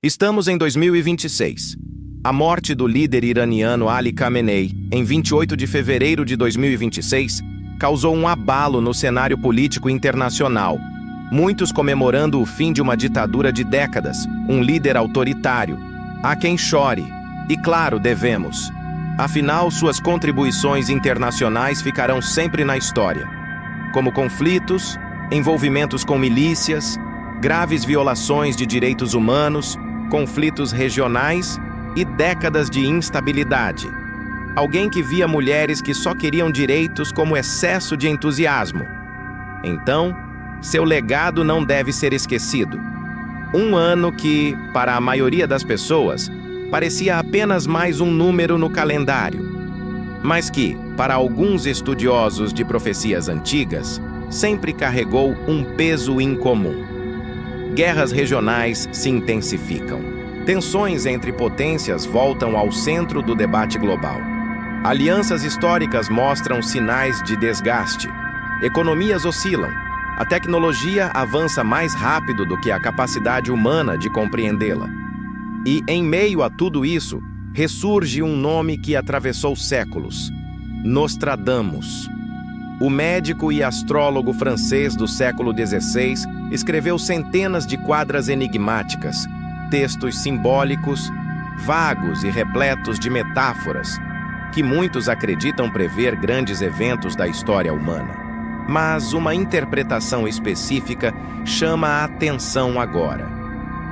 Estamos em 2026. A morte do líder iraniano Ali Khamenei, em 28 de fevereiro de 2026, causou um abalo no cenário político internacional, muitos comemorando o fim de uma ditadura de décadas, um líder autoritário. Há quem chore, e claro, devemos. Afinal, suas contribuições internacionais ficarão sempre na história, como conflitos, envolvimentos com milícias, graves violações de direitos humanos, conflitos regionais e décadas de instabilidade. Alguém que via mulheres que só queriam direitos como excesso de entusiasmo. Então, seu legado não deve ser esquecido. Um ano que, para a maioria das pessoas, parecia apenas mais um número no calendário, mas que, para alguns estudiosos de profecias antigas, sempre carregou um peso incomum. Guerras regionais se intensificam. Tensões entre potências voltam ao centro do debate global. Alianças históricas mostram sinais de desgaste. Economias oscilam. A tecnologia avança mais rápido do que a capacidade humana de compreendê-la. E, em meio a tudo isso, ressurge um nome que atravessou séculos: Nostradamus. O médico e astrólogo francês do século XVI escreveu centenas de quadras enigmáticas, textos simbólicos, vagos e repletos de metáforas, que muitos acreditam prever grandes eventos da história humana. Mas uma interpretação específica chama a atenção agora.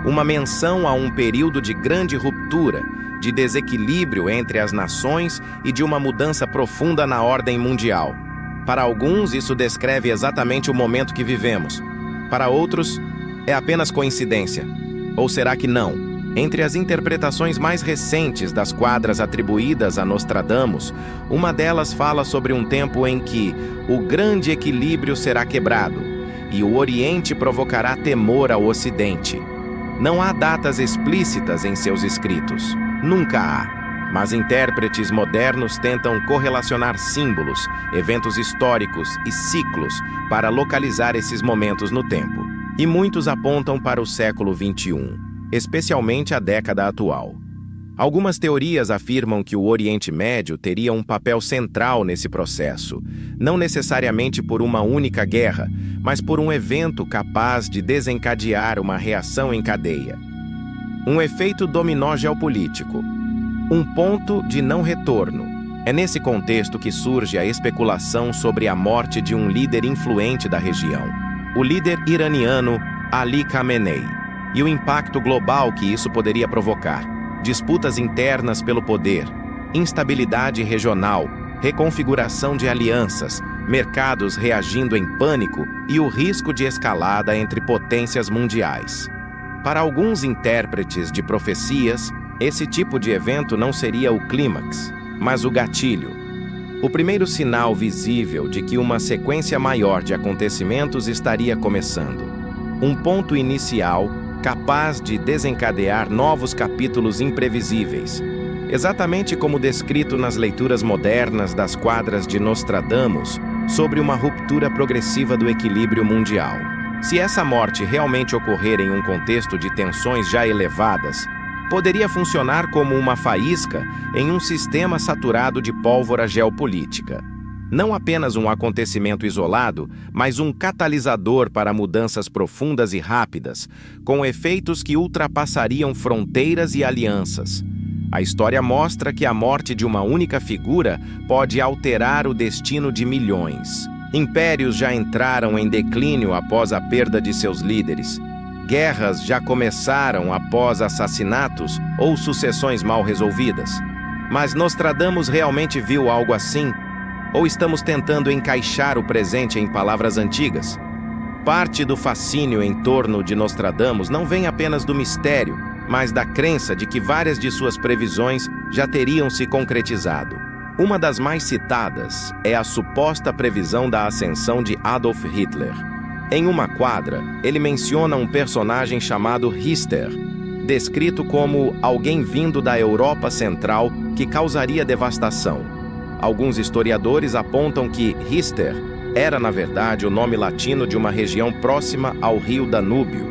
Uma menção a um período de grande ruptura, de desequilíbrio entre as nações e de uma mudança profunda na ordem mundial. Para alguns, isso descreve exatamente o momento que vivemos. Para outros, é apenas coincidência. Ou será que não? Entre as interpretações mais recentes das quadras atribuídas a Nostradamus, uma delas fala sobre um tempo em que o grande equilíbrio será quebrado e o Oriente provocará temor ao Ocidente. Não há datas explícitas em seus escritos. Nunca há. Mas intérpretes modernos tentam correlacionar símbolos, eventos históricos e ciclos para localizar esses momentos no tempo. E muitos apontam para o século XXI, especialmente a década atual. Algumas teorias afirmam que o Oriente Médio teria um papel central nesse processo, não necessariamente por uma única guerra, mas por um evento capaz de desencadear uma reação em cadeia. Um efeito dominó geopolítico. Um ponto de não retorno. É nesse contexto que surge a especulação sobre a morte de um líder influente da região, o líder iraniano Ali Khamenei, e o impacto global que isso poderia provocar. Disputas internas pelo poder, instabilidade regional, reconfiguração de alianças, mercados reagindo em pânico e o risco de escalada entre potências mundiais. Para alguns intérpretes de profecias, esse tipo de evento não seria o clímax, mas o gatilho. O primeiro sinal visível de que uma sequência maior de acontecimentos estaria começando. Um ponto inicial capaz de desencadear novos capítulos imprevisíveis, exatamente como descrito nas leituras modernas das quadras de Nostradamus sobre uma ruptura progressiva do equilíbrio mundial. Se essa morte realmente ocorrer em um contexto de tensões já elevadas, poderia funcionar como uma faísca em um sistema saturado de pólvora geopolítica. Não apenas um acontecimento isolado, mas um catalisador para mudanças profundas e rápidas, com efeitos que ultrapassariam fronteiras e alianças. A história mostra que a morte de uma única figura pode alterar o destino de milhões. Impérios já entraram em declínio após a perda de seus líderes. Guerras já começaram após assassinatos ou sucessões mal resolvidas. Mas Nostradamus realmente viu algo assim? Ou estamos tentando encaixar o presente em palavras antigas? Parte do fascínio em torno de Nostradamus não vem apenas do mistério, mas da crença de que várias de suas previsões já teriam se concretizado. Uma das mais citadas é a suposta previsão da ascensão de Adolf Hitler. Em uma quadra, ele menciona um personagem chamado Richter, descrito como alguém vindo da Europa Central que causaria devastação. Alguns historiadores apontam que Richter era, na verdade, o nome latino de uma região próxima ao rio Danúbio.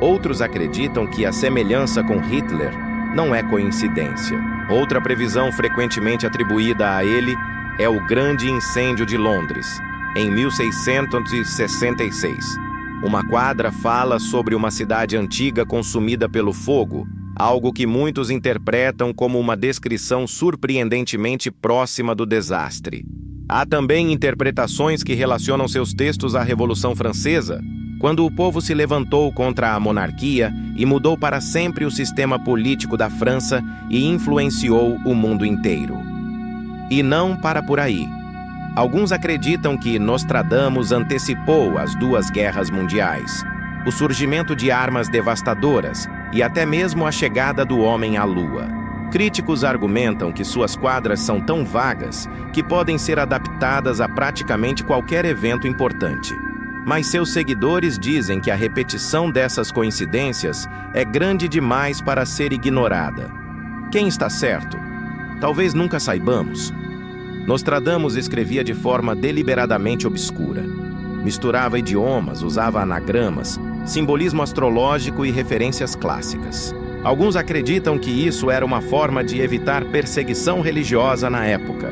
Outros acreditam que a semelhança com Hitler não é coincidência. Outra previsão frequentemente atribuída a ele é o Grande Incêndio de Londres, em 1666. Uma quadra fala sobre uma cidade antiga consumida pelo fogo, algo que muitos interpretam como uma descrição surpreendentemente próxima do desastre. Há também interpretações que relacionam seus textos à Revolução Francesa, quando o povo se levantou contra a monarquia e mudou para sempre o sistema político da França e influenciou o mundo inteiro. E não para por aí. Alguns acreditam que Nostradamus antecipou as duas guerras mundiais, o surgimento de armas devastadoras e até mesmo a chegada do homem à Lua. Críticos argumentam que suas quadras são tão vagas que podem ser adaptadas a praticamente qualquer evento importante. Mas seus seguidores dizem que a repetição dessas coincidências é grande demais para ser ignorada. Quem está certo? Talvez nunca saibamos. Nostradamus escrevia de forma deliberadamente obscura. Misturava idiomas, usava anagramas, simbolismo astrológico e referências clássicas. Alguns acreditam que isso era uma forma de evitar perseguição religiosa na época.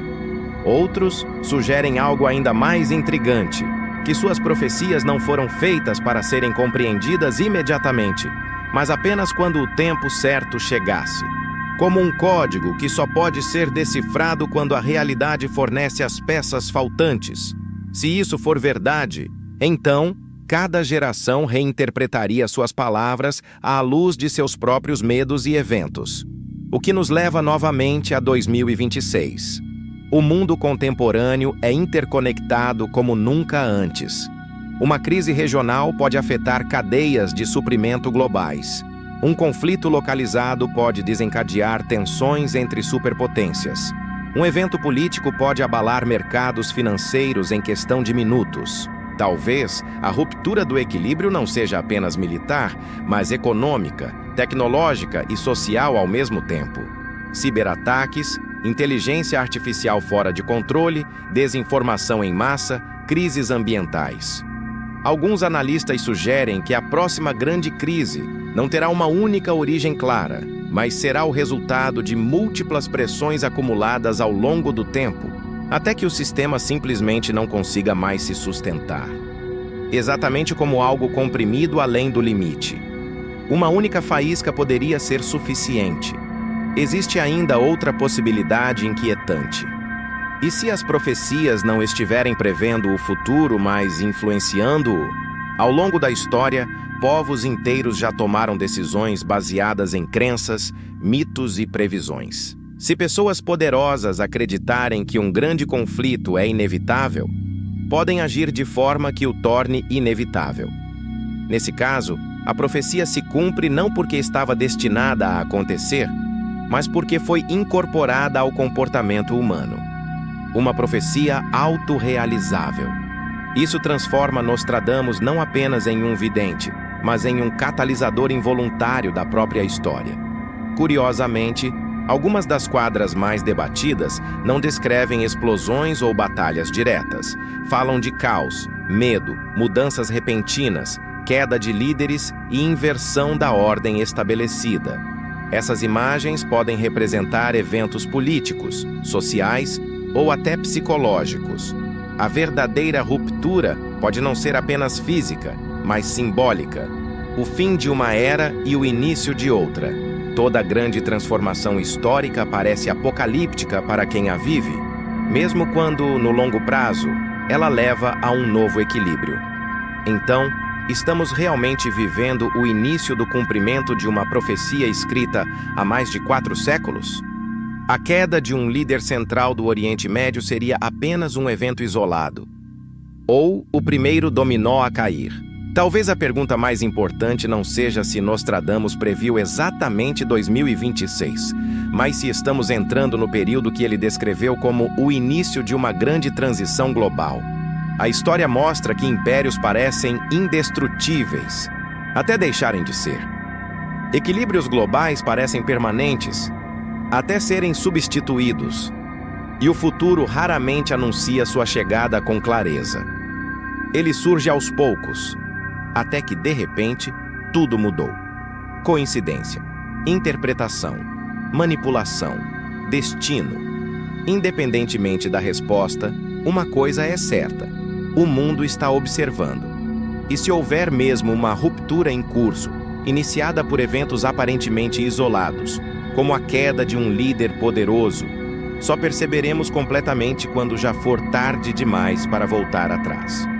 Outros sugerem algo ainda mais intrigante, que suas profecias não foram feitas para serem compreendidas imediatamente, mas apenas quando o tempo certo chegasse. Como um código que só pode ser decifrado quando a realidade fornece as peças faltantes. Se isso for verdade, então, cada geração reinterpretaria suas palavras à luz de seus próprios medos e eventos. O que nos leva novamente a 2026. O mundo contemporâneo é interconectado como nunca antes. Uma crise regional pode afetar cadeias de suprimento globais. Um conflito localizado pode desencadear tensões entre superpotências. Um evento político pode abalar mercados financeiros em questão de minutos. Talvez a ruptura do equilíbrio não seja apenas militar, mas econômica, tecnológica e social ao mesmo tempo. Ciberataques, inteligência artificial fora de controle, desinformação em massa, crises ambientais. Alguns analistas sugerem que a próxima grande crise não terá uma única origem clara, mas será o resultado de múltiplas pressões acumuladas ao longo do tempo, até que o sistema simplesmente não consiga mais se sustentar. Exatamente como algo comprimido além do limite. Uma única faísca poderia ser suficiente. Existe ainda outra possibilidade inquietante. E se as profecias não estiverem prevendo o futuro, mas influenciando-o? Ao longo da história, povos inteiros já tomaram decisões baseadas em crenças, mitos e previsões. Se pessoas poderosas acreditarem que um grande conflito é inevitável, podem agir de forma que o torne inevitável. Nesse caso, a profecia se cumpre não porque estava destinada a acontecer, mas porque foi incorporada ao comportamento humano. Uma profecia autorrealizável. Isso transforma Nostradamus não apenas em um vidente, mas em um catalisador involuntário da própria história. Curiosamente, algumas das quadras mais debatidas não descrevem explosões ou batalhas diretas. Falam de caos, medo, mudanças repentinas, queda de líderes e inversão da ordem estabelecida. Essas imagens podem representar eventos políticos, sociais ou até psicológicos. A verdadeira ruptura pode não ser apenas física, mas simbólica. O fim de uma era e o início de outra. Toda grande transformação histórica parece apocalíptica para quem a vive, mesmo quando, no longo prazo, ela leva a um novo equilíbrio. Então, estamos realmente vivendo o início do cumprimento de uma profecia escrita há mais de 4 séculos? A queda de um líder central do Oriente Médio seria apenas um evento isolado, ou o primeiro dominó a cair. Talvez a pergunta mais importante não seja se Nostradamus previu exatamente 2026, mas se estamos entrando no período que ele descreveu como o início de uma grande transição global. A história mostra que impérios parecem indestrutíveis, até deixarem de ser. Equilíbrios globais parecem permanentes, até serem substituídos, e o futuro raramente anuncia sua chegada com clareza. Ele surge aos poucos, até que, de repente, tudo mudou. Coincidência, interpretação, manipulação, destino. Independentemente da resposta, uma coisa é certa: o mundo está observando. E se houver mesmo uma ruptura em curso, iniciada por eventos aparentemente isolados, como a queda de um líder poderoso, só perceberemos completamente quando já for tarde demais para voltar atrás.